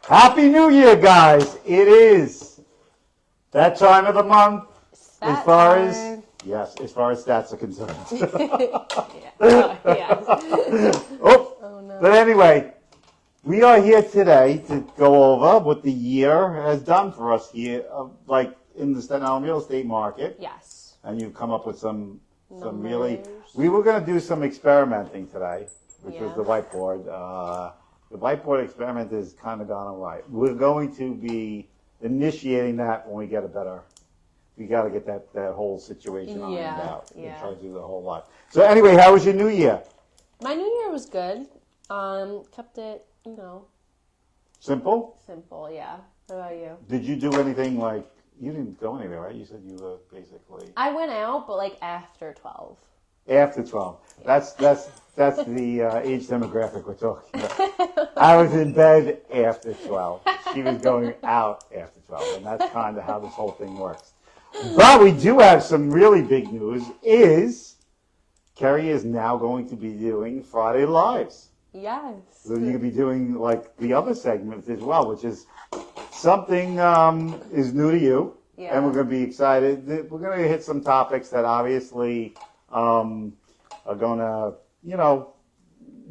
Happy New Year, guys! It is that time of the month as far as stats are concerned. Oh no. But anyway, we are here today to go over what the year has done for us here, like in the Staten Island real estate market. Yes. And you've come up with some Numbers. really. We were going to do some experimenting today, which was the whiteboard. The whiteboard experiment has kind of gone all right. We're going to be initiating that when we get a better. We got to get that whole situation ironed out. Yeah. Try to do the whole lot. So anyway, how was your New Year? My New Year was good. Kept it, Simple? simple. Yeah. What about you? Did you do anything like? You didn't go anywhere, right? You said you were basically I went out, but like after 12. after 12. That's the age demographic we're talking about. I was in bed after 12. She was going out after 12, and that's kind of how this whole thing works. But we do have some really big news. Keri is now going to be doing Friday Lives. Yes. So you're going to be doing like the other segments as well, which is something is new to you. Yeah. And we're going to be excited. We're going to hit some topics that obviously are going to,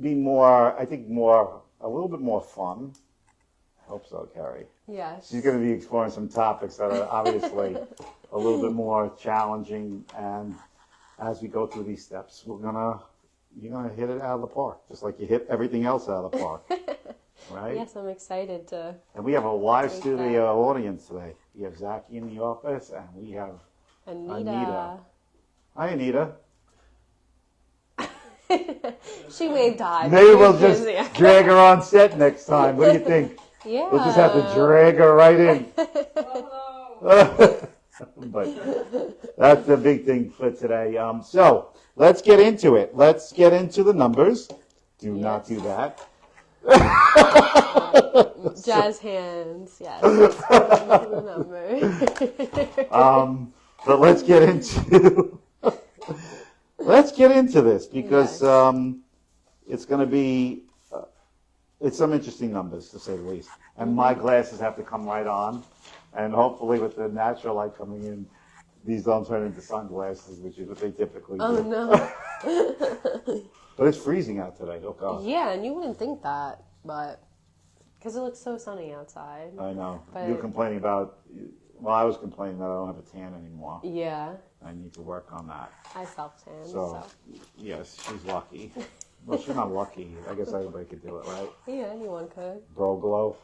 be more, I think a little bit more fun. I hope so, Keri. Yes. She's going to be exploring some topics that are obviously a little bit more challenging. And as we go through these steps, you're going to hit it out of the park, just like you hit everything else out of the park. Right? Yes, I'm excited to. And we have a live studio audience today. We have Zachy in the office, and we have Anita. Hi, Anita. She waved hi. Maybe we'll just drag her on set next time. What do you think? Yeah. We'll just have to drag her right in. But that's the big thing for today. So let's get into it. Let's get into the numbers. Do not do that. Jazz hands, yes. The number. But let's get into this because it's going to be it's some interesting numbers to say the least. And my glasses have to come right on, and hopefully with the natural light coming in, these don't turn into sunglasses, which is what they typically do. Oh no. But it's freezing out today. Oh God. Yeah, and you wouldn't think that, but because it looks so sunny outside. I know. But You're complaining about. Well, I was complaining that I don't have a tan anymore. Yeah. I need to work on that. I self-tan, So, yes, she's lucky. Well, she's not lucky. I guess everybody could do it, right? Yeah, anyone could. Bro glow.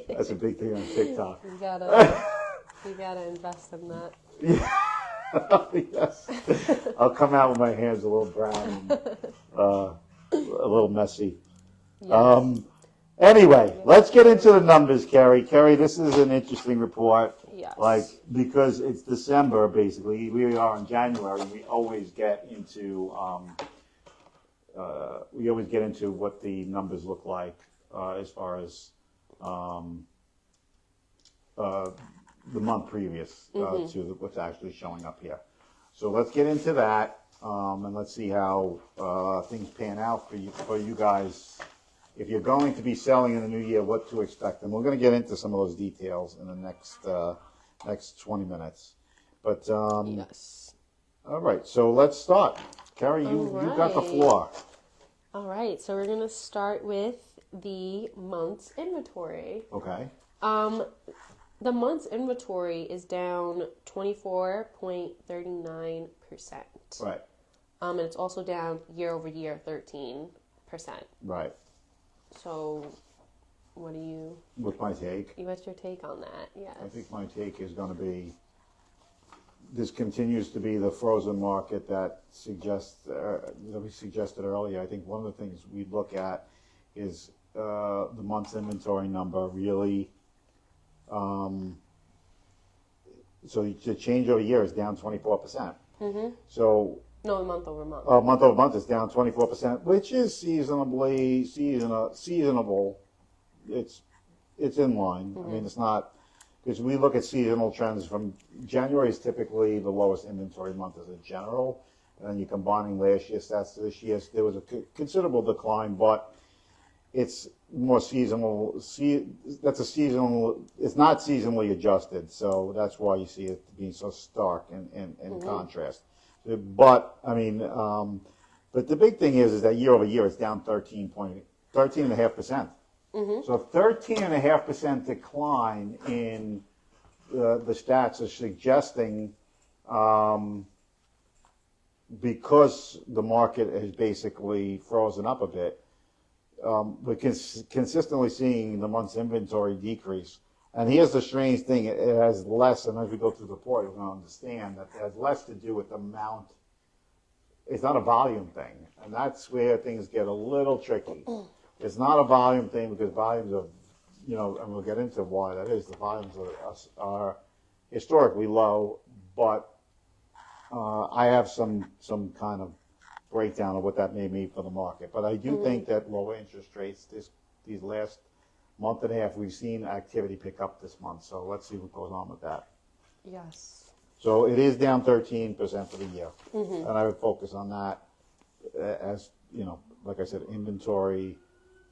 That's a big thing on TikTok. You gotta invest in that. Yeah. Yes. I'll come out with my hands a little brown and a little messy. Yes. Anyway, let's get into the numbers, Keri. Keri, this is an interesting report. Yes. Because it's December, basically. We are in January. We always get into what the numbers look like as far as the month previous to what's actually showing up here. So let's get into that, and let's see how things pan out for you guys. If you're going to be selling in the new year, what to expect. And we're going to get into some of those details in the next 20 minutes. But Yes. All right, so let's start. Keri, you got the floor. All right, so we're gonna start with the month's inventory. Okay. The month's inventory is down 24.39%. Right. And it's also down year over year 13%. Right. So, What's my take? what's your take on that? Yes. I think my take is going to be, this continues to be the frozen market that we suggested earlier. I think one of the things we look at is the month's inventory number really. So the change over year is down 24%. Mm-hmm. So No, month over month. month over month is down 24%, which is seasonable. It's in line. I mean, it's not, because we look at seasonal trends from January is typically the lowest inventory month as a general, and then you're combining last year's stats to this year's. There was a considerable decline, but it's more seasonal. That's a seasonal. It's not seasonally adjusted, so that's why you see it being so stark in contrast. But I mean, but the big thing is that year over year it's down 13.5%. So 13.5% decline in the stats are suggesting, because the market has basically frozen up a bit, we're consistently seeing the month's inventory decrease. And here's the strange thing, it has less, and as we go through the report, we're going to understand that it has less to do with the amount. It's not a volume thing, and that's where things get a little tricky. It's not a volume thing because volumes are, and we'll get into why that is. The volumes are historically low, but I have some kind of breakdown of what that may mean for the market. But I do think that lower interest rates, these last month and a half, we've seen activity pick up this month. So let's see what goes on with that. Yes. So it is down 13% for the year, and I would focus on that as like I said, inventory,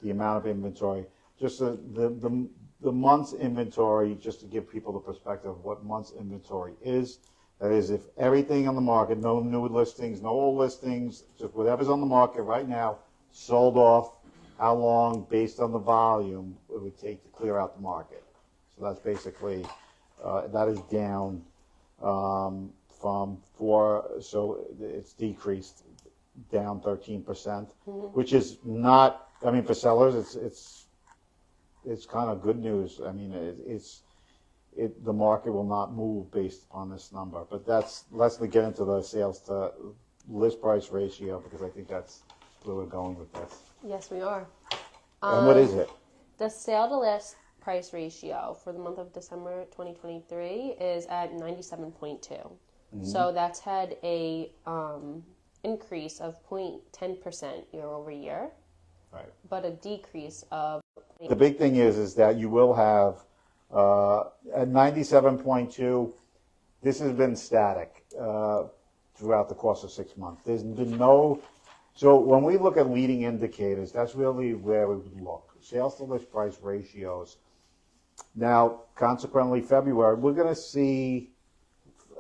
the amount of inventory, just the month's inventory, just to give people the perspective of what month's inventory is. That is, if everything on the market, no new listings, no old listings, just whatever's on the market right now, sold off, how long, based on the volume, it would take to clear out the market. So that's basically, that is down from 4, so it's decreased down 13%, which is not, I mean, for sellers, it's kind of good news. I mean, the market will not move based on this number, but let's get into the sales to list price ratio, because I think that's where we're going with this. Yes, we are. And what is it? The sale to list price ratio for the month of December 2023 is at 97.2. So that's had a increase of 0.10% year over year, Right. but a decrease of. The big thing is that you will have at 97.2. This has been static throughout the course of 6 months. There's been no. So when we look at leading indicators, that's really where we would look. Sales to list price ratios. Now, consequently, February, we're going to see.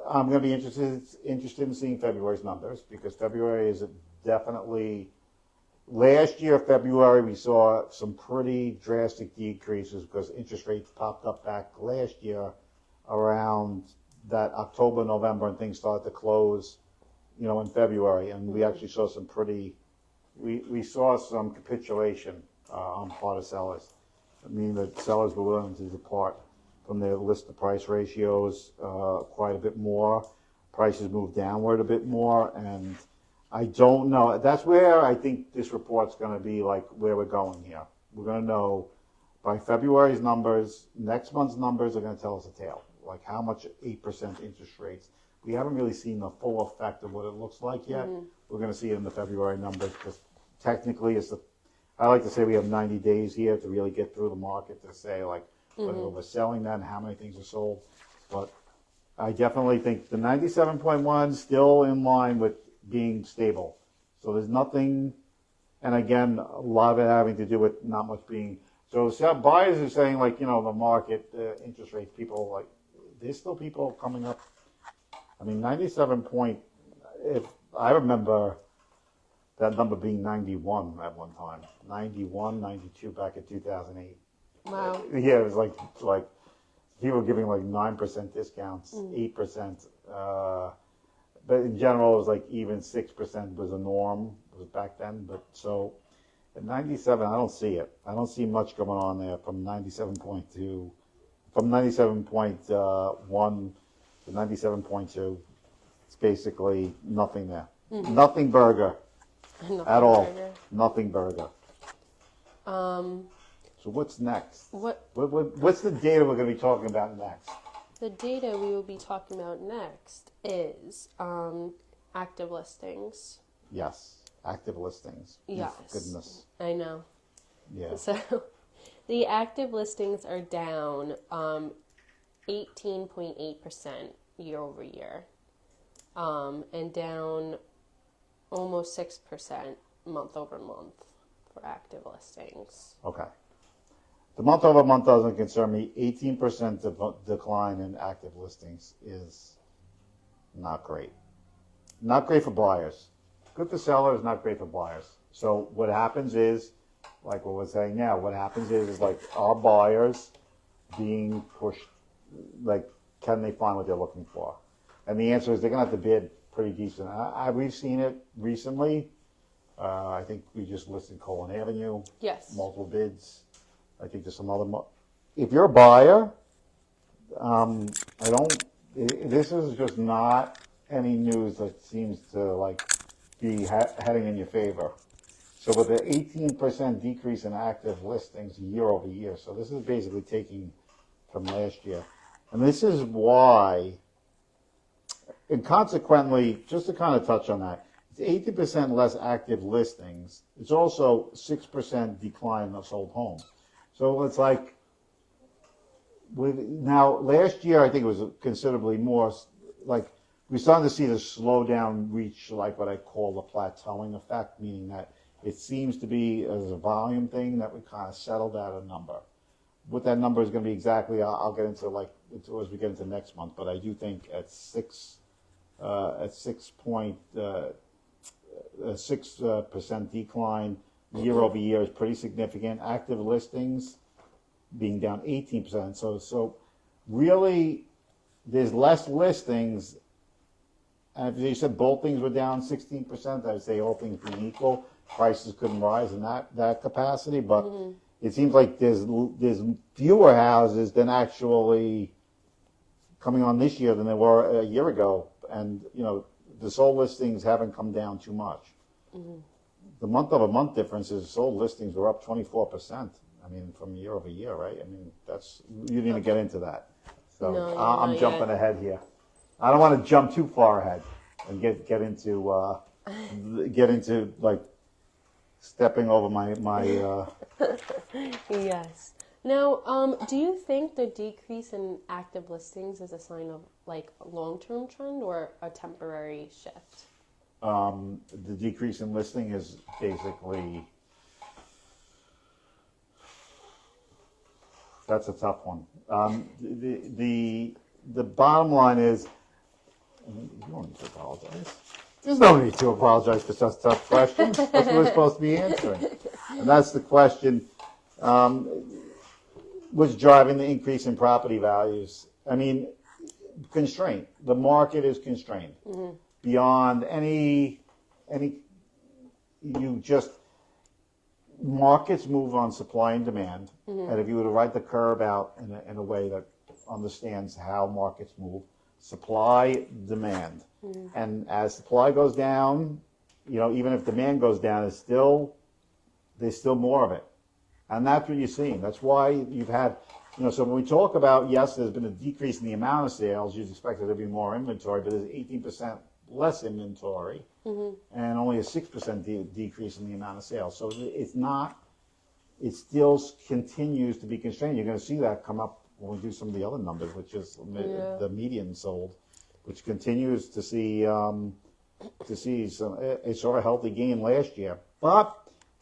I'm going to be interested in seeing February's numbers, because February is definitely. Last year, February, we saw some pretty drastic decreases because interest rates popped up back last year around that October, November, and things started to close, in February. And we actually saw some we saw some capitulation on part of sellers. I mean, the sellers were willing to depart from their list to price ratios quite a bit more. Prices moved downward a bit more, and I don't know. That's where I think this report's going to be like where we're going here. We're going to know by February's numbers, next month's numbers are going to tell us a tale, like how much 8% interest rates. We haven't really seen the full effect of what it looks like yet. We're going to see it in the February numbers, because technically I like to say we have 90 days here to really get through the market to say like whether we're selling that and how many things are sold. But I definitely think the 97.1 still in line with being stable. So there's nothing, and again, a lot of it having to do with not much being. So buyers are saying like, the market, interest rates, people like, there's still people coming up. I mean, 97 point, if I remember that number being 91 at one time, 91, 92 back in 2008. Wow. Yeah, it was like people were giving like 9% discounts, 8%. But in general, it was like even 6% was a norm, was back then. But so at 97, I don't see it. I don't see much going on there from 97.2, from 97.1 to 97.2. It's basically nothing there. Nothing burger at all. Burger. Nothing burger. So what's next? What's the data we're going to be talking about next? The data we will be talking about next is active listings. Yes, active listings. Yes. Goodness. I know. Yeah. So the active listings are down 18.8% year over year, and down almost 6% month over month for active listings. Okay. The month-over-month doesn't concern me. 18% decline in active listings is not great. Not great for buyers. Good for sellers, not great for buyers. So what happens is, like what we're saying now, what happens is like our buyers being pushed, like, can they find what they're looking for? And the answer is they're going to have to bid pretty decent. We've seen it recently. I think we just listed Colon Avenue. Yes. Multiple bids. I think there's some other. If you're a buyer, this is just not any news that seems to like be heading in your favor. So with the 18% decrease in active listings year over year, so this is basically taking from last year. And this is why, and consequently, just to kind of touch on that, it's 18% less active listings. It's also 6% decline of sold homes. So it's like, now last year I think it was considerably more, like we're starting to see the slowdown reach like what I call the plateauing effect, meaning that it seems to be as a volume thing that we kind of settled at a number. What that number is going to be exactly, I'll get into like as we get into next month. But I do think at 6% decline year over year is pretty significant. Active listings being down 18%. So really, there's less listings. And if you said both things were down 16%, I'd say all things being equal, prices couldn't rise in that capacity. But it seems like there's fewer houses than actually coming on this year than there were a year ago. And, you know, the sold listings haven't come down too much. The month-over-month difference is sold listings were up 24%. I mean, from year over year, right? I mean, you didn't even get into that. So No, I'm not jumping yet. ahead here. I don't want to jump too far ahead and get into like stepping over my Yes. Now, do you think the decrease in active listings is a sign of like a long-term trend or a temporary shift? The decrease in listing is basically, that's a tough one. The bottom line is, you don't need to apologize. There's no need to apologize for such tough questions. That's what we're supposed to be answering. And that's the question, what's driving the increase in property values? I mean, constraint. The market is constrained. Beyond markets move on supply and demand. And if you were to write the curve out in a way that understands how markets move, supply, demand. And as supply goes down, you know, even if demand goes down, there's still more of it. And that's what you're seeing. That's why you've had, you know, so when we talk about, yes, there's been a decrease in the amount of sales, you'd expect there to be more inventory, but there's 18% less inventory and only a 6% decrease in the amount of sales. So it still continues to be constrained. You're going to see that come up when we do some of the other numbers, which is the median sold, which continues to see a sort of healthy gain last year. But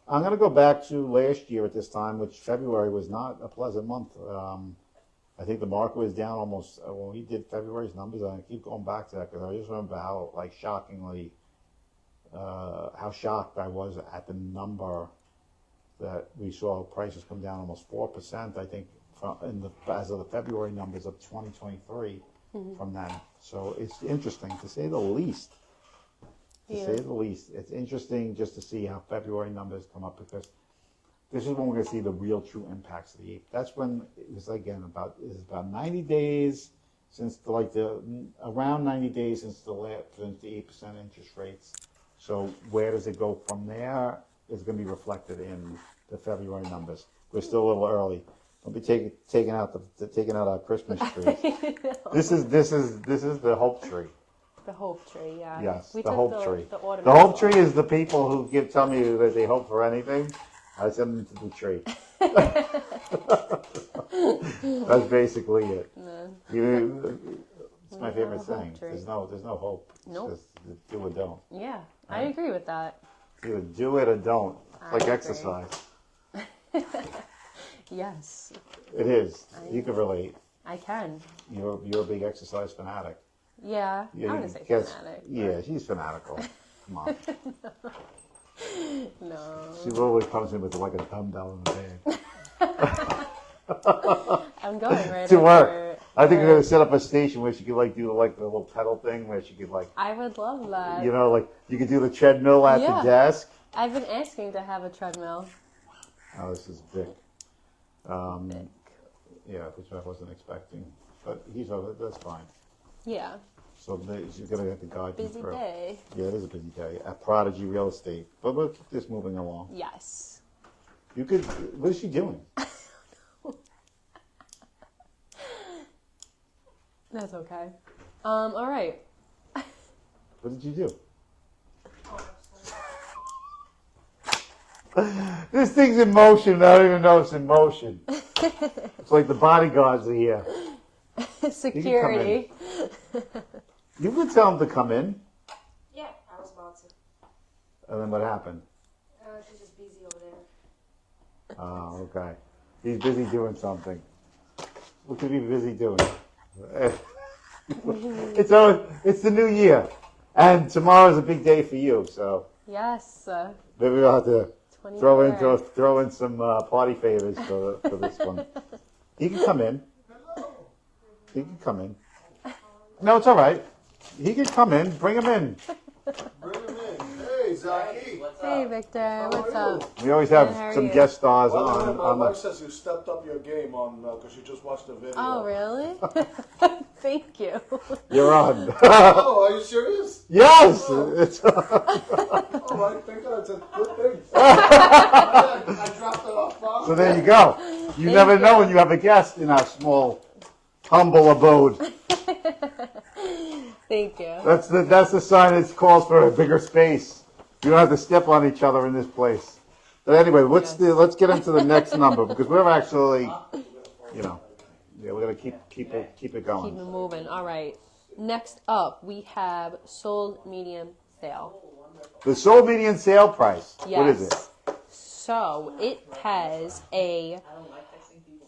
I'm going to go back to last year at this time, which February was not a pleasant month. I think the market was down almost, when we did February's numbers, I keep going back to that because I just remember how, like, shockingly, how shocked I was at the number that we saw prices come down almost 4%, I think, as of the February numbers of 2023 from then. So it's interesting, to say the least. It's interesting just to see how February numbers come up, because this is when we're going to see the real true impacts of the APE. That's when it's about 90 days since around 90 days since the 8% interest rates. So where does it go from there is going to be reflected in the February numbers. We're still a little early. Don't be taking out our Christmas trees. This is the hope tree. The hope tree, yeah. Yes, We the took hope tree. The The hope tree is the people who tell me that they hope for anything. I send them to the tree. That's basically it. It's my favorite saying. There's no hope. Nope. It's just do or don't. Yeah, I agree with that. Either do it or don't. It's like exercise. Yes. It is. You can relate. I can. You're a big exercise fanatic. Yeah, Yeah, I wouldn't say guess- fanatic. Yeah, she's fanatical. Come on. No. She always comes in with like a dumbbell in the bag. I'm going right To work. after- I think we're gonna set up a station where she could like do like the little pedal thing where she could like, I would love that. you know, like you could do the treadmill at Yeah. the desk. I've been asking to have a treadmill. Oh, this is big. Yeah, which I wasn't expecting, but he's over. That's fine. Yeah. So she's gonna have to guide you Busy through. day. Yeah, it is a busy day at Prodigy Real Estate, but we'll keep this moving along. Yes. You could. What is she doing? That's okay. All right. What did you do? This thing's in motion. I don't even know it's in motion. It's like the bodyguards are here. Security. You could tell him to come in. Yeah, I was about to. And then what happened? She's just busy over there. Oh, okay. He's busy doing something. What could he be busy doing? It's the new year. And tomorrow's a big day for you, so Yes. maybe we'll have to 23rd. throw in some party favors for this one. He can come in. He can come in. No, it's all right. He can come in. Bring him in. Bring him in. Hey, Zaki. Hey, Victor. What's up? We always have Good, how are some you? guest stars By the way, my on wife the. says you stepped up your game on because she just watched the video. Oh, really? Thank you. You're on. Oh, are you serious? Yes. It's, Oh, I think that's a good thing. I dropped it off. so there you go. You never know when you have a guest in our small, humble abode. Thank you. That's the sign that calls for a bigger space. You don't have to step on each other in this place. But anyway, let's get into the next number because we're actually, you know, yeah, we're gonna keep it Keep going. it moving. All right. Next up, we have sold medium sale. The sold median sale price. Yes. What is it? So it has a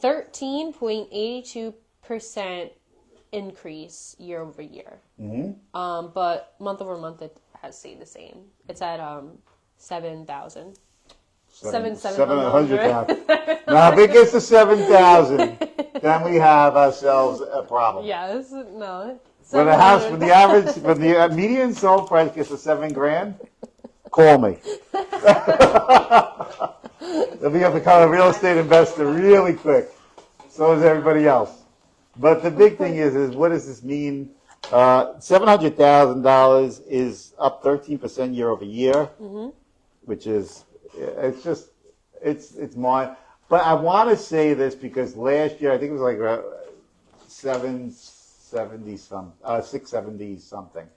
13.82% increase year over year. Mm-hmm. But month over month it has stayed the same. It's at 7,000. 700,000. Now, if it gets to 7,000, then we have ourselves a problem. Yes. No. When the median sold price gets to $7,000, call me. Then we have to become a real estate investor really quick. So does everybody else. But the big thing is what does this mean? $700,000 is up 13% year over year, which is it's my. But I want to say this because last year I think it was like 670 something.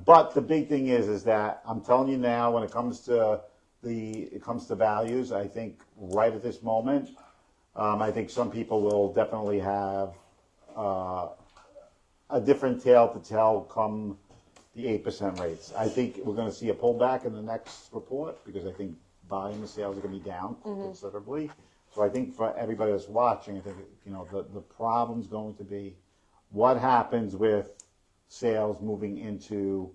But the big thing is that I'm telling you now, when it comes to values, I think right at this moment, I think some people will definitely have a different tale to tell come the 8% rates. I think we're going to see a pullback in the next report because I think volume of sales are going to be down considerably. So I think for everybody that's watching, I think the problem's going to be what happens with sales moving into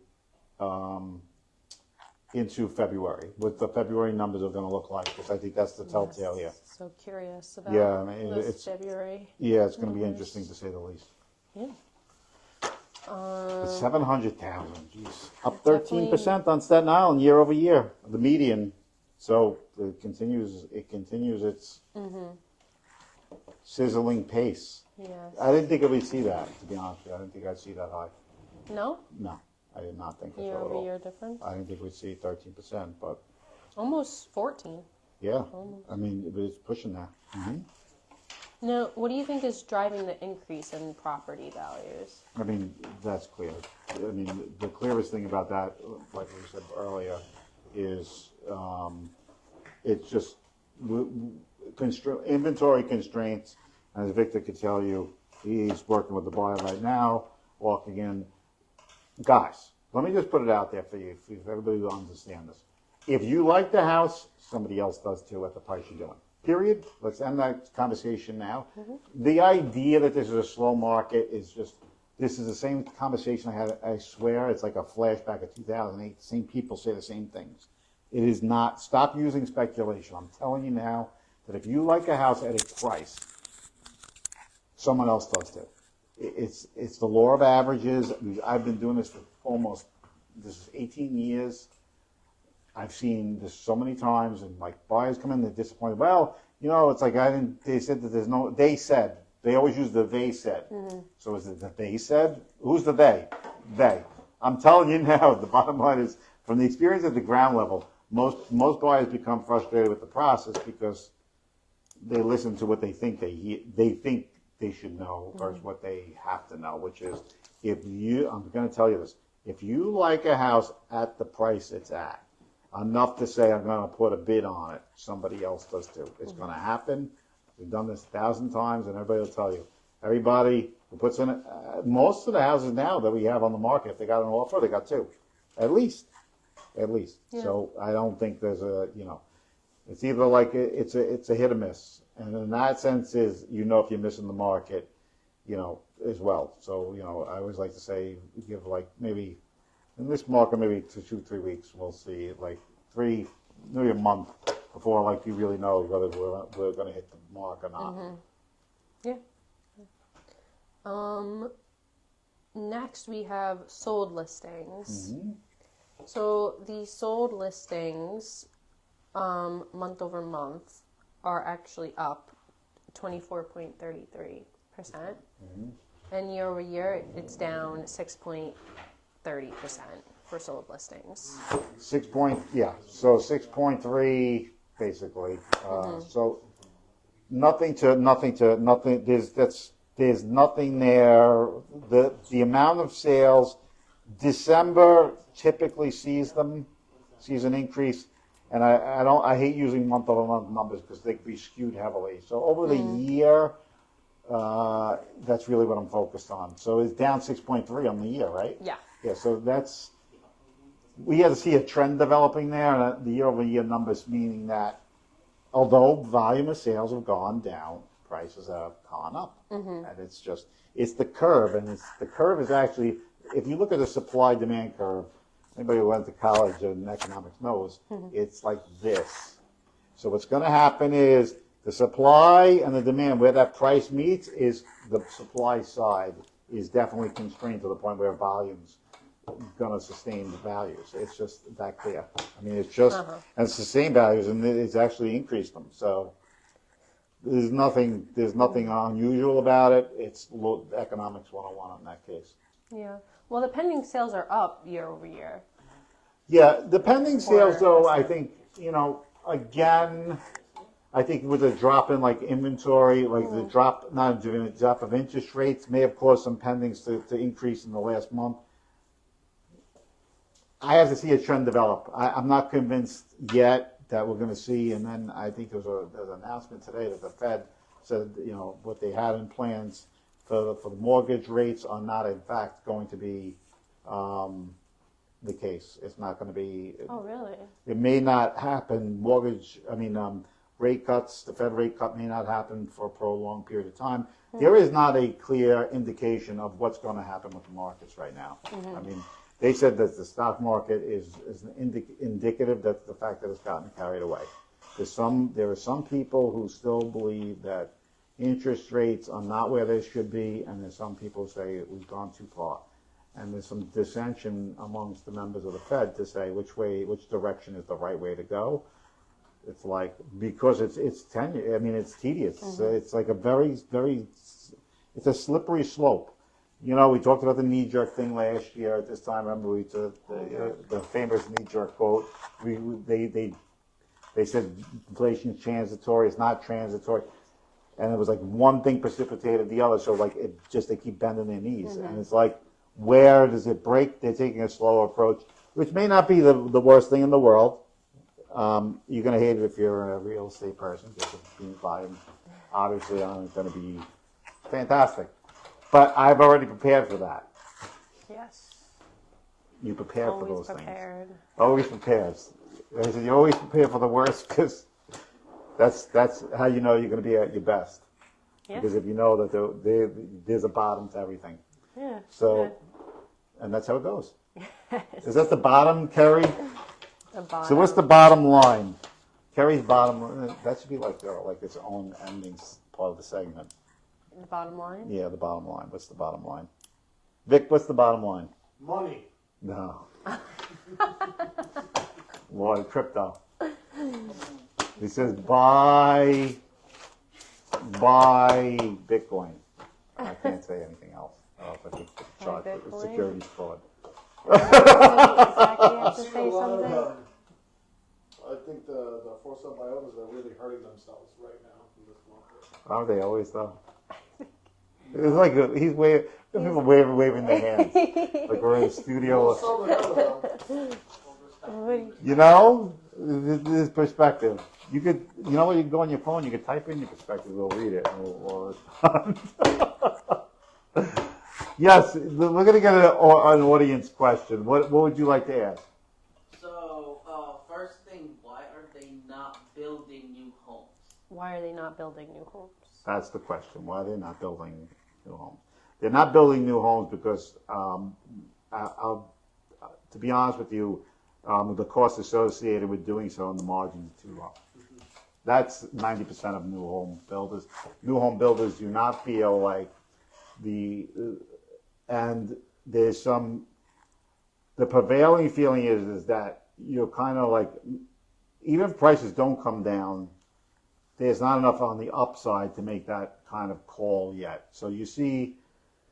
February. What the February numbers are going to look like, because I think that's the telltale here. So curious about Yeah, I mean, this it's February. yeah, it's going to be interesting to say the least. Yeah. But 700,000, geez, up Definitely. 13% on Staten Island year over year, the median. So it continues its sizzling pace. Yes. I didn't think we'd see that, to be honest with you. I didn't think I'd see that high. No? No, I did not think so Year at over all. year difference? I didn't think we'd see 13%, but Almost 14. yeah, I mean, it's pushing that. Now, what do you think is driving the increase in property values? I mean, that's clear. I mean, the clearest thing about that, like we said earlier, is it's just inventory constraints. As Victor could tell you, he's working with the buyer right now, walking in. Guys, let me just put it out there for you, for everybody to understand this. if you like the house, somebody else does too at the price you're doing. Period. Let's end that conversation now. The idea that this is a slow market is just, this is the same conversation I had, I swear, it's like a flashback of 2008. The same people say the same things. It is not, stop using speculation. I'm telling you now that if you like a house at a price, someone else does too. It's the law of averages. I've been doing this for this is 18 years. I've seen this so many times, and like buyers come in, they're disappointed. Well, it's like they said that there's no, they said. They always use the they said. So is it the they said? Who's the they? They. I'm telling you now, the bottom line is, from the experience at the ground level, most buyers become frustrated with the process because they listen to what they think they should know versus what they have to know, which is, I'm going to tell you this, if you like a house at the price it's at, enough to say I'm going to put a bid on it, somebody else does too. It's going to happen. We've done this 1,000 times, and everybody will tell you. Everybody who puts in it, most of the houses now that we have on the market, if they got an offer, they got two, at least. Yeah. So I don't think there's it's either like it's a hit or miss, and in that sense is if you're missing the market, as well. So I always like to say give like maybe in this market maybe 2-3 weeks we'll see like maybe a month before like you really know whether we're going to hit the mark or not. Yeah. Next we have sold listings. So the sold listings, month over month, are actually up 24.33%, and year over year it's down 6.30% for sold listings. So 6.3 basically. So nothing. There's nothing there. The amount of sales, December typically sees an increase, and I hate using month over month numbers because they can be skewed heavily. So over the year, that's really what I'm focused on. So it's down 6.3 on the year, right? Yeah. Yeah. So we had to see a trend developing there, and the year over year numbers meaning that although volume of sales have gone down, prices have gone up, and it's the curve, and the curve is actually, if you look at the supply demand curve, anybody who went to college in economics knows it's like this. So what's going to happen is the supply and the demand, where that price meets, is the supply side is definitely constrained to the point where volume's going to sustain the values. It's just that clear. I mean, it's just, and it's the same values, and it's actually increased them. So there's nothing unusual about it. It's economics 101 in that case. Yeah. Well, the pending sales are up year over year. Yeah, the pending sales, though, I think, again, I think with the drop in like inventory, like the drop of interest rates may have caused some pendings to increase in the last month. I have to see a trend develop. I'm not convinced yet that we're going to see, and then I think there's an announcement today that the Fed said, what they had in plans for the mortgage rates are not, in fact, going to be the case. It's not going to be. Oh, really? It may not happen. Rate cuts, the Fed rate cut may not happen for a prolonged period of time. There is not a clear indication of what's going to happen with the markets right now. I mean, they said that the stock market is indicative that the fact that it's gotten carried away. There are some people who still believe that interest rates are not where they should be, and there's some people who say we've gone too far. And there's some dissension amongst the members of the Fed to say which direction is the right way to go. It's like, because it's tedious. It's like a very, very, it's a slippery slope. We talked about the knee-jerk thing last year at this time. Remember, we took the famous knee-jerk quote. They said inflation is transitory. It's not transitory. And it was like one thing precipitated the other. So like they keep bending their knees. And it's like, where does it break? They're taking a slower approach, which may not be the worst thing in the world. You're going to hate it if you're a real estate person, because the volume obviously aren't going to be fantastic. But I've already prepared for that. Yes. You prepared for those prepared. things. Always prepared. I said, you always prepare for the worst because that's how you know you're going to be at your best. Yeah. Because if you know that there's a bottom to everything. Yeah. So, and that's how it goes. Is that the bottom, Keri? The bottom. So what's the bottom line? Keri's bottom, that should be like its own ending part of the segment. The bottom line? Yeah, the bottom line. What's the bottom line? Vic, what's the bottom line? Money. No. Lord, crypto. He says buy Bitcoin. I can't say anything else. I think the chart Bitcoin? securities fraud. Exactly have I've to seen say a lot something. of, I think the for-sale by owners are really hurting themselves right now in this market. Aren't they always though? It's like he's people waving their hands like we're in a studio. Well, some of them, though. You know, this perspective. You could, you know what? You can go on your phone. You could type in your perspective. We'll read it. We'll yes, we're gonna get an audience question. What would you like to ask? So, first thing, why are they not building new homes? Why are they not building new homes? That's the question. Why are they not building new homes? They're not building new homes because, to be honest with you, the cost associated with doing so and the margins are too low. That's 90% of new home builders. New home builders do not feel like and there's the prevailing feeling is that you're kind of like, even if prices don't come down, there's not enough on the upside to make that kind of call yet. So you see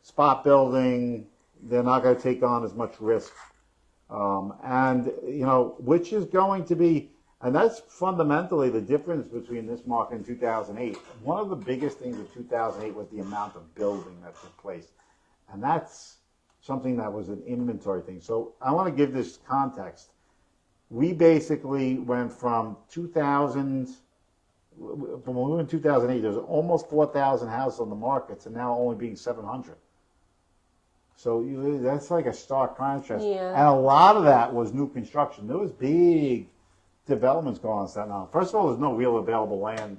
spot building, they're not going to take on as much risk. And, you know, which is going to be, and that's fundamentally the difference between this market and 2008. One of the biggest things of 2008 was the amount of building that took place. And that's something that was an inventory thing. So I want to give this context. We basically went from 2000, from when we were in 2008, there was almost 4,000 houses on the market to now only being 700. So that's like a stark contrast. Yeah. And a lot of that was new construction. There was big developments going on in Staten Island. First of all, there's no real available land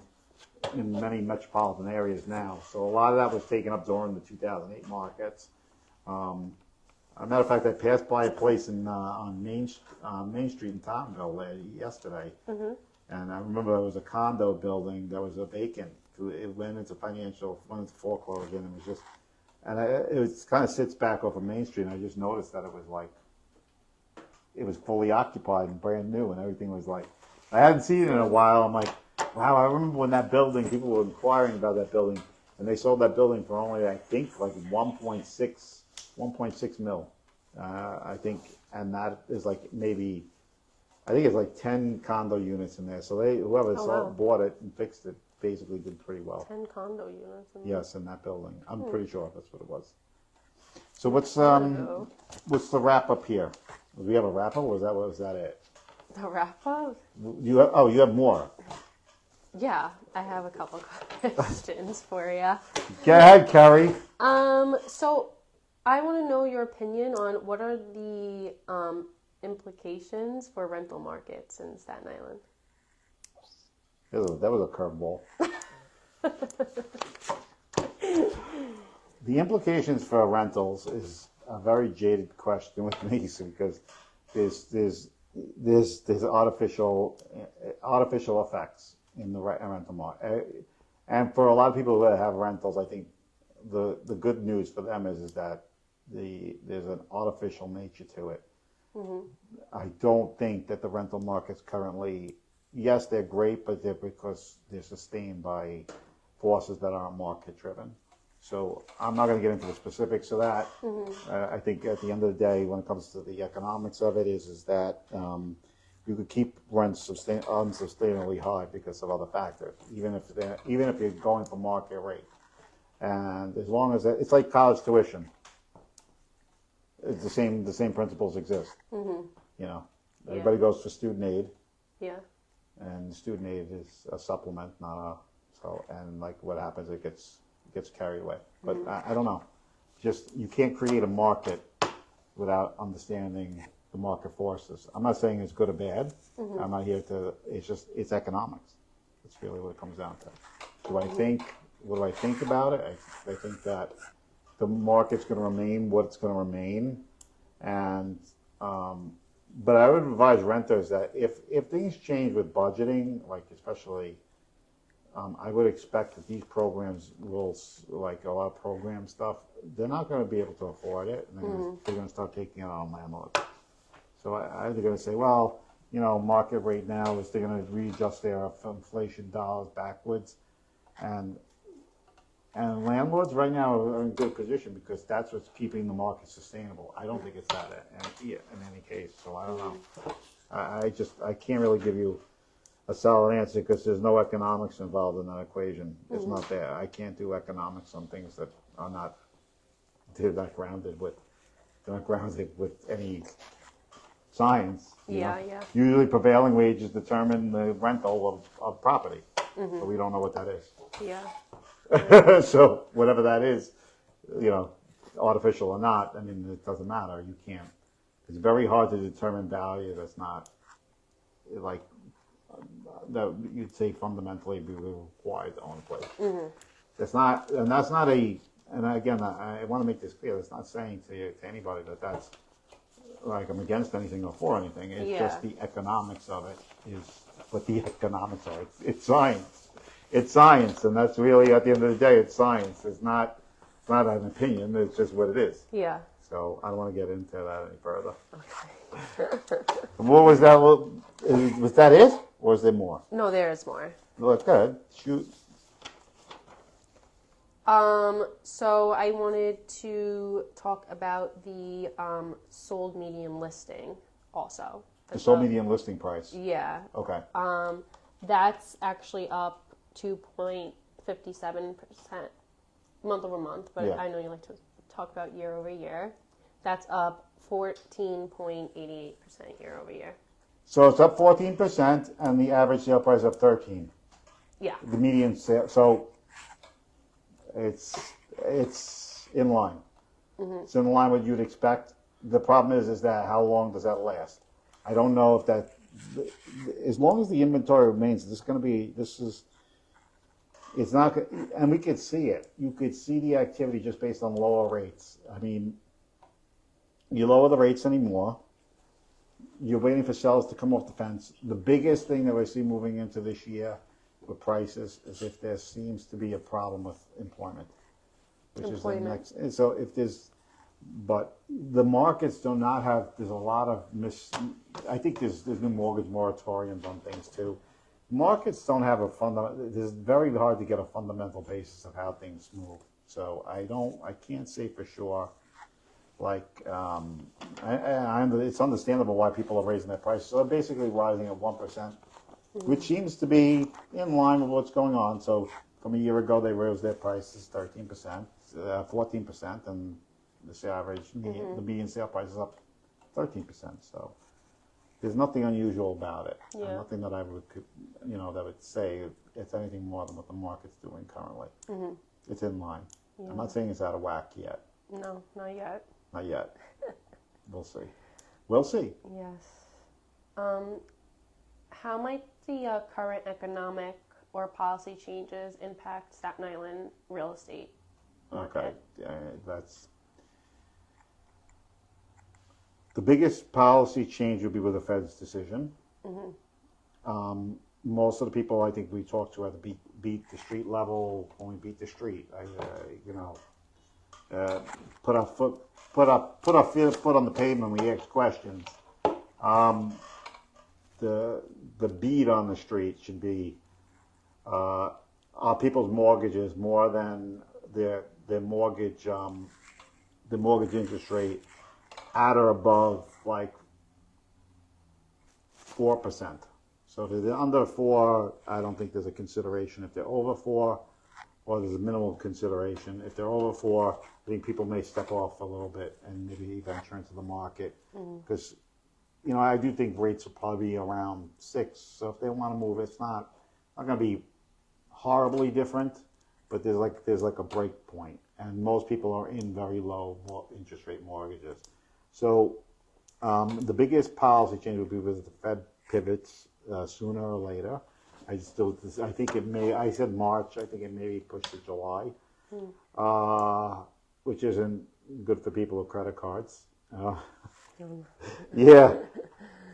in many metropolitan areas now. So a lot of that was taken up during the 2008 markets. As a matter of fact, I passed by a place on Main Street in Tottenville yesterday. Mm-hmm. And I remember there was a condo building that was vacant. It went into foreclosure, and it was just, and it kind of sits back off of Main Street, and I just noticed that it was fully occupied and brand new, and everything was like, I hadn't seen it in a while. I'm like, wow, I remember when that building, people were inquiring about that building, and they sold that building for only, I think, like 1.6 mil, I think, and that is like maybe, I think it's like 10 condo units in there. So whoever bought it and fixed it basically did pretty well. 10 condo units. Yes, in that building. I'm pretty sure that's what it was. So what's the wrap up here? Do we have a wrap up, or was that it? The wrap up? You have more. Yeah, I have a couple questions for you. Go ahead, Keri. So I want to know your opinion on what are the implications for rental markets in Staten Island. That was a curveball. The implications for rentals is a very jaded question with me, because there's artificial effects in the rental market, and for a lot of people that have rentals, I think the good news for them is that there's an artificial nature to it. Mm-hmm. I don't think that the rental markets currently, yes, they're great, but they're because they're sustained by forces that aren't market driven. So I'm not going to get into the specifics of that. Mm-hmm. I think at the end of the day, when it comes to the economics of it, is that you could keep rents unsustainably high because of other factors, even if you're going for market rate. And as long as it's like college tuition, it's the same principles exist. Mm-hmm. You know, everybody goes for student aid. Yeah. And student aid is a supplement, and like what happens, it gets carried away. But I don't know. Just, you can't create a market without understanding the market forces. I'm not saying it's good or bad. I'm not here to. It's economics. That's really what it comes down to. What do I think about it? I think that the market's going to remain what it's going to remain, and but I would advise renters that if things change with budgeting, like especially, I would expect that these programs will, like a lot of program stuff, they're not going to be able to afford it, and they're going to start taking it on landlords. So I either going to say, well, market rate now is they're going to readjust their inflation dollars backwards, and landlords right now are in good position because that's what's keeping the market sustainable. I don't think it's that in any case. So I don't know. I can't really give you a solid answer because there's no economics involved in that equation. It's not there. I can't do economics on things that are not grounded with any science. Yeah. Usually prevailing wages determine the rental of property, but we don't know what that is. Yeah. So whatever that is, artificial or not, I mean, it doesn't matter. You can't. It's very hard to determine value that's not like that you'd say fundamentally be required to own a place. That's not, and that's not a. And again, I want to make this clear. It's not saying to anybody that that's like I'm against anything or for anything. It's just the economics of it is what the economics are. It's science. It's science, and that's really at the end of the day, it's science. It's not an opinion. It's just what it is. Yeah. So I don't want to get into that any further. Okay. What was that? Was that it, or was there more? No, there is more. Well, go ahead. Shoot. So I wanted to talk about the sold medium listing also. The sold medium listing price. Yeah. Okay. That's actually up 2.57% month over month, but I know you like to talk about year over year. That's up 14.88% year over year. So it's up 14%, and the average sale price up 13%. Yeah. The median sale. So it's in line. It's in line with what you'd expect. The problem is that how long does that last? I don't know if that. As long as the inventory remains, it's not, and we could see it. You could see the activity just based on lower rates. I mean, you lower the rates anymore. You're waiting for sellers to come off the fence. The biggest thing that we see moving into this year with prices is if there seems to be a problem with employment, which is the next. And so if there's, but the markets do not have. There's a lot of I think there's new mortgage moratoriums on things too. Markets don't have a fundamental. It's very hard to get a fundamental basis of how things move. So I can't say for sure. Like, it's understandable why people are raising their prices. So they're basically rising at 1%, which seems to be in line with what's going on. So from a year ago, they raised their prices 13%, 14%, and the average, the median sale price is up 13%. So there's nothing unusual about it. Yeah. Nothing that I would, that would say it's anything more than what the market's doing currently. It's in line. Yeah. I'm not saying it's out of whack yet. No, not yet. Not yet. We'll see. We'll see. Yes. How might the current economic or policy changes impact Staten Island real estate market? Okay. That's the biggest policy change would be with the Fed's decision. Most of the people I think we talk to at the beat the street level only beat the street. Put our foot on the pavement when we ask questions. The beat on the street should be are people's mortgages more than their mortgage the mortgage interest rate at or above like 4%. So if they're under 4, I don't think there's a consideration. If they're over 4, or there's a minimal consideration. If they're over 4, I think people may step off a little bit and maybe venture into the market. Because, I do think rates will probably be around 6. So if they want to move, it's not going to be horribly different, but there's like a break point. And most people are in very low interest rate mortgages. So The biggest policy change will be with the Fed pivots sooner or later. I think it may. I said March. I think it may be pushed to July, which isn't good for people with credit cards. Yeah.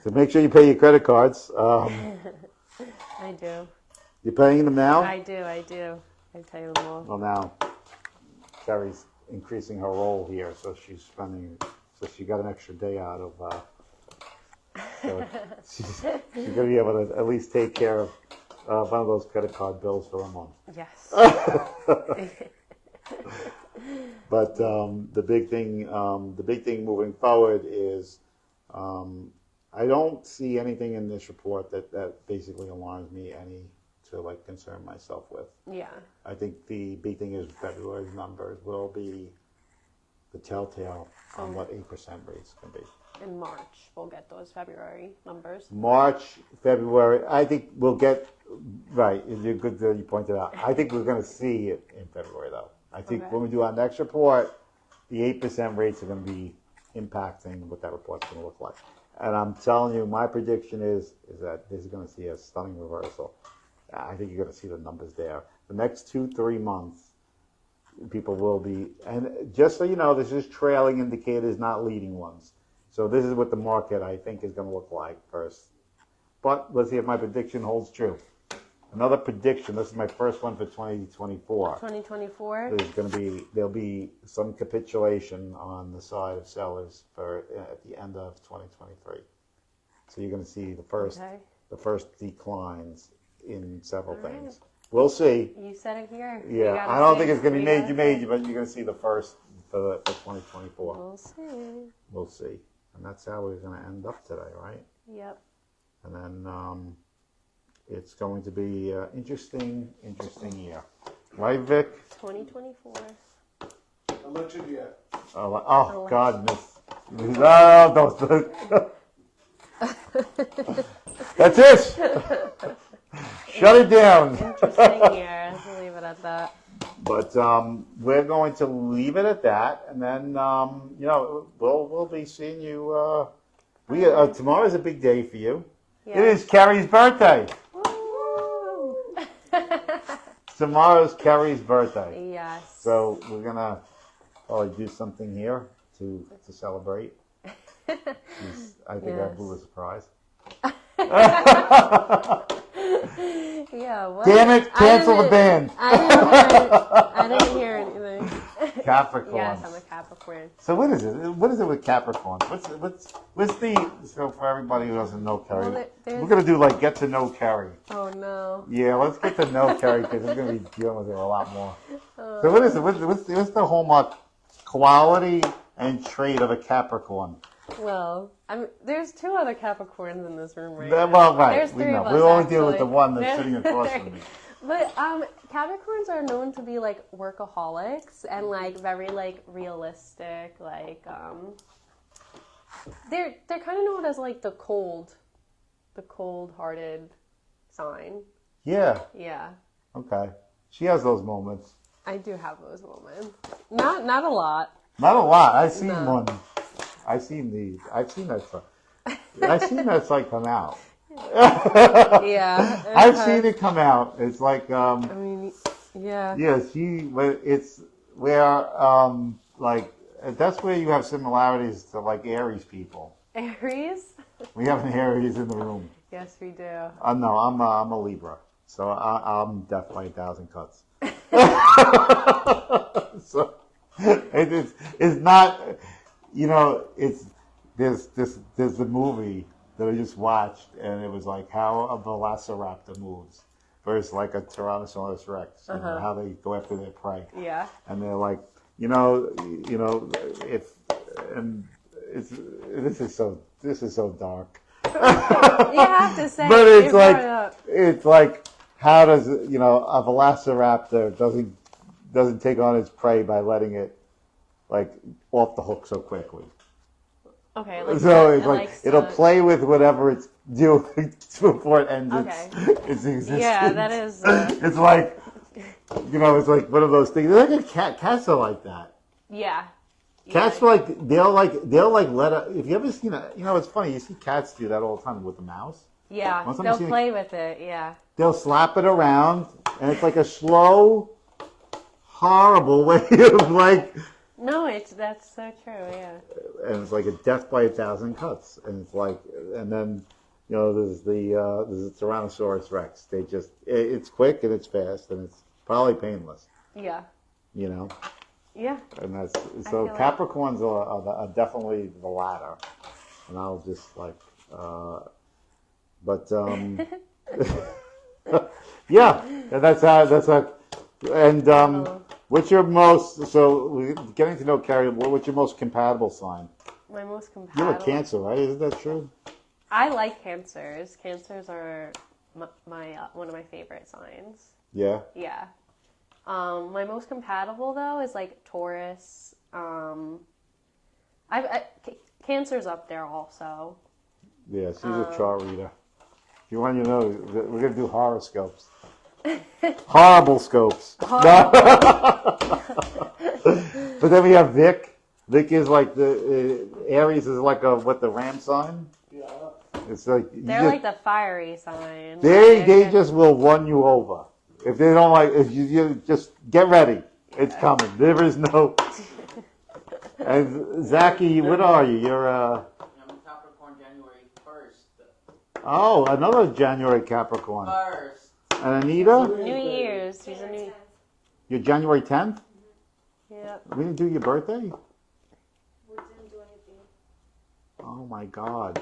So make sure you pay your credit cards. I do. You're paying them now? I do. I pay them all. Well, now Keri's increasing her role here, so she got an extra day out of. So she's going to be able to at least take care of one of those credit card bills for a month. Yes. But the big thing moving forward is, I don't see anything in this report that basically alarms me any to like concern myself with. Yeah. I think the big thing is February's numbers will be the telltale on what 8% rates can be. In March, we'll get those February numbers. March, February, I think we'll get, right, you're good that you pointed out. I think we're going to see it in February, though. I think Okay. when we do our next report, the 8% rates are going to be impacting what that report's going to look like. And I'm telling you, my prediction is that this is going to see a stunning reversal. I think you're going to see the numbers there. The next 2-3 months, people will be, and just so you know, this is trailing indicators, not leading ones. So this is what the market, I think, is going to look like first. But let's see if my prediction holds true. Another prediction, this is my first one for 2024. 2024? There'll be some capitulation on the side of sellers at the end of 2023. So you're going to see the first declines in several things. We'll see. You said it here. Yeah, I don't think it's going to be major, but you're going to see the first for 2024. We'll see. We'll see. And that's how we're going to end up today, right? Yep. And then it's going to be an interesting year. Right, Vic? 2024. Election year. Oh, God, miss. Oh, that's it. Shut it down. Interesting year. Let's leave it at that. But we're going to leave it at that, and then we'll be seeing you. Tomorrow's a big day for you. Yeah. It is Keri's birthday. Woo! Tomorrow's Keri's birthday. Yes. So we're gonna probably do something here to celebrate. I think I blew a surprise. Yeah. What? Damn it! Cancel the band. I didn't hear anything. Capricorn. Yes, I'm a Capricorn. So what is it? What is it with Capricorn? What's the so for everybody who doesn't know Keri, Well, we're gonna do like get to know Keri. Oh no. Yeah, let's get to know Keri because we're gonna be dealing with her a lot more. So what is it? What's the hallmark quality and trait of a Capricorn? Well, there's 2 other Capricorns in this room right Well, now. right, There's we 3 know. of us, We only deal with actually. the one that's sitting across from me. But Capricorns are known to be like workaholics and like very like realistic, like they're kind of known as like the cold-hearted sign. Yeah. Yeah, Okay. She has those moments. I do have those moments. Not a lot. Not a lot. I've seen No. one. I've seen that site come out. Yeah, I've seen it come out. It's like I mean, yeah. it's where like that's where you have similarities to like Aries people. Aries? We have an Aries in the room. Yes, we do. No, I'm a Libra, so I'm death by 1,000 cuts. So it's not, there's the movie that I just watched, and it was like how a velociraptor moves versus like a Tyrannosaurus Rex, how they go after their prey. Yeah. And they're like, this is so dark. You have to say. But you brought it up. it's like, how does a velociraptor doesn't take on its prey by letting it like off the hook so quickly. Okay. So it's like it'll play with whatever it's doing before it ends its existence. Yeah, that is. It's like, it's like one of those things. Like cats are like that. Yeah. Cats they'll let if you ever seen a, it's funny, you see cats do that all the time with the mouse. Yeah, Once I'm they'll seeing- play with it. Yeah. They'll slap it around, and it's like a slow, horrible way of like, No, that's so true. Yeah. and it's like a death by 1,000 cuts, and it's like, and then there's the Tyrannosaurus Rex. They just it's quick and it's fast and it's probably painless. Yeah. Yeah. And that's I so feel like- Capricorns are definitely the latter, and I'll just but yeah, and that's how, and what's your most, so we're getting to know Keri, what's your most compatible sign? My most You're compatible. a Cancer, right? Isn't that true? I like Cancers. Cancers are my one of my favorite signs. Yeah. Yeah. My most compatible though is like Taurus. Cancer's up there also. Yeah, she's a chart reader. If you want to know, we're going to do horoscopes. Horrible scopes. No. But then we have Vic. Vic is like Aries is like the ram sign. Yeah. It's like They're like the fiery sign. they just will run you over. If they don't if you just get ready. It's coming. There is no. And Zachy, what are you? You're I'm Capricorn January 1st. oh, another January Capricorn. First. And Anita, New Year's. She's a new. you're January 10th? Yep. We didn't do your birthday? We didn't do anything. Oh my God.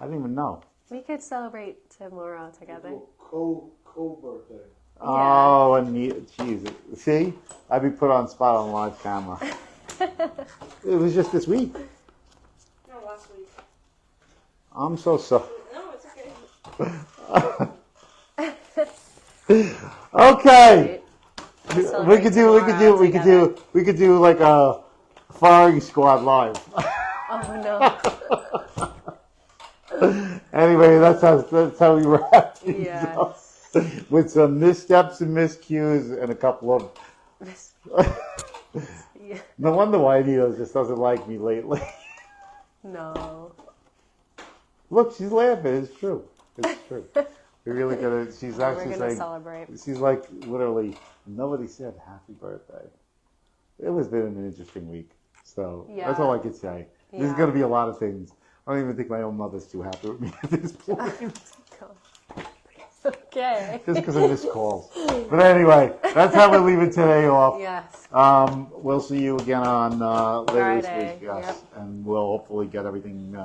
I didn't even know. We could celebrate tomorrow together. Co-birthday. Oh, Anita, jeez. See? I'd be put on spot on live camera. It was just this week. No, last week. I'm so sorry. No, it's okay. Okay. We'll We celebrate could tomorrow together. do like a firing squad live. Oh no. Anyway, that's how we wrap things Yes. up. With some missteps and miscues and a couple of. Yeah. No wonder why Anita just doesn't like me lately. No. Look, she's laughing. It's true. It's true. We're really gonna. She's We're actually gonna saying. celebrate. She's like literally. Nobody said happy birthday. It was been an interesting week. So that's all I could say. There's Yeah. gonna be a lot of things. I don't even think my own mother's too happy with me at this point. Okay. Just because of missed calls. But anyway, that's how we're leaving today off. Yes. We'll see you again on later this Friday, week, yes. yep. And we'll hopefully get everything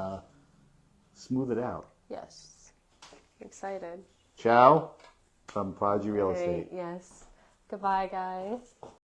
smoothed out. Yes. Excited. Ciao from Prodigy Real All right, Estate. yes. Goodbye, guys.